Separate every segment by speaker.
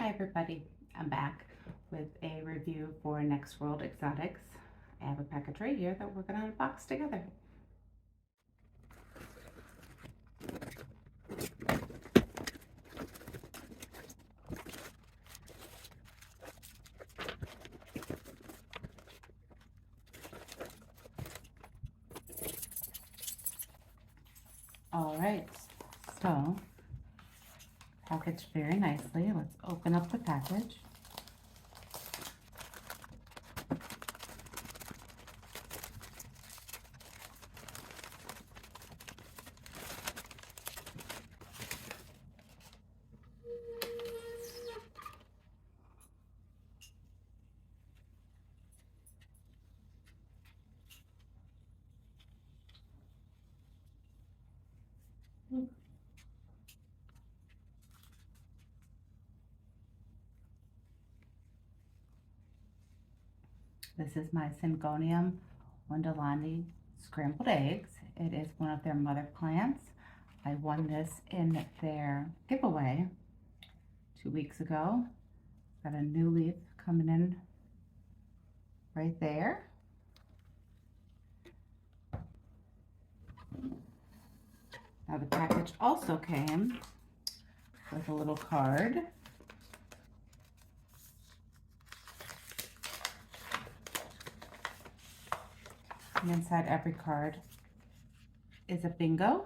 Speaker 1: Hi everybody, I'm back with a review for Next World Exotics. I have a package right here that we're going to unbox together. All right, so packaged very nicely. Let's open up the package. This is my Syngonium wendellii scrambled eggs. It is one of their mother plants. I won this in their giveaway 2 weeks ago. Got a new leaf coming in right there. Now the package also came with a little card. And inside every card is a bingo,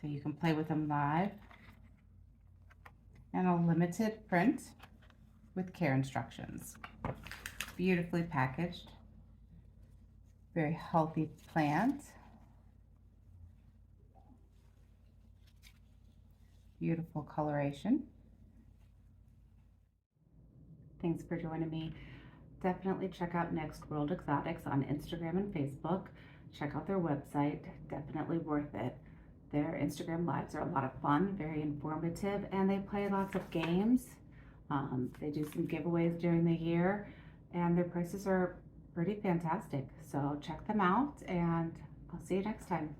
Speaker 1: so you can play with them live. And a limited print with care instructions. Beautifully packaged. Very healthy plant. Beautiful coloration. Thanks for joining me. Definitely check out Next World Exotics on Instagram and Facebook. Check out their website, definitely worth it. Their Instagram lives are a lot of fun, very informative, and they play lots of games. They do some giveaways during the year, and their prices are pretty fantastic. So check them out, and I'll see you next time.